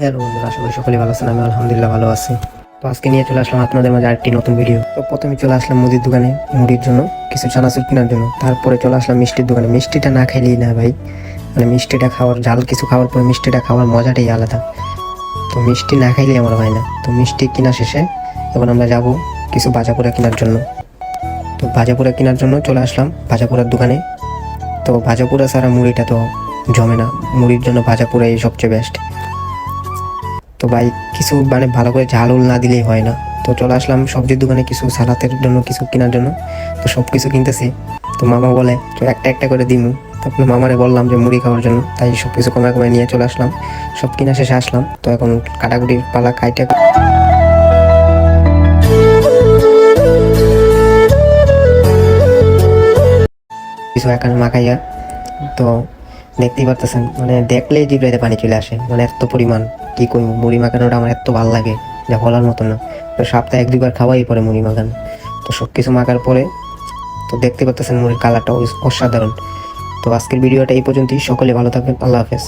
Hello বন্ধুরা, আশা করি সকলেই ভালো আছেন। আমি আলহামদুলিল্লাহ ভালো আছি। তো আজকে নিয়ে চলে আসলাম আপনাদের মাঝে আরেকটি নতুন ভিডিও। তো প্রথমে চলে আসলাম মুদির দোকানে মুড়ির জন্য কিছু চানাচুর কেনার জন্য। তারপরে চলে আসলাম মিষ্টির দোকানে। মিষ্টিটা না খাইলেই না ভাই, মানে মিষ্টিটা খাওয়ার, ঝাল কিছু খাওয়ার পরে মিষ্টিটা খাওয়ার মজাটাই আলাদা। তো মিষ্টি না খাইলেই আমার হয় না। তো মিষ্টি কেনা শেষে এখন আমরা যাব কিছু ভাজাপোড়া কেনার জন্য। তো ভাজাপোড়া কেনার জন্য চলে আসলাম ভাজাপোড়ার দোকানে। তো ভাজাপোড়া ছাড়া মুড়িটা তো জমে না, মুড়ির জন্য ভাজাপোড়াই সবচেয়ে বেস্ট। তো ভাই কিছু মানে ভালো করে ঝাল না দিলেই হয় না। তো চলে আসলাম সবজির দোকানে কিছু সালাতের জন্য কিছু কেনার জন্য। তো সব কিছু কিনতেছি। তো মামা বলে তো একটা একটা করে দিমু। তারপরে মামারে বললাম যে মুড়ি খাওয়ার জন্য, তাই সব কিছু কমে কমে নিয়ে চলে আসলাম। সব কিনা শেষে আসলাম। তো এখন কাটাকুটির পালা, কাইটা কিছু এখানে মাখাইয়া। তো দেখতেই পারতেছেন, মানে দেখলেই জিভে পানি চলে আসে, মানে এত পরিমাণ। কি করবো, মুড়ি মাখানোটা আমার এত ভালো লাগে যা বলার মতো না। তো সপ্তাহে 1-2 বার খাওয়াই পরে মুড়ি মাখানো। তো সব কিছু মাখার পরে তো দেখতে পাচ্ছেন মুড়ির কালারটা অসাধারণ। তো আজকের ভিডিওটা এই পর্যন্তই। সকলে ভালো থাকবেন। আল্লাহ হাফেজ।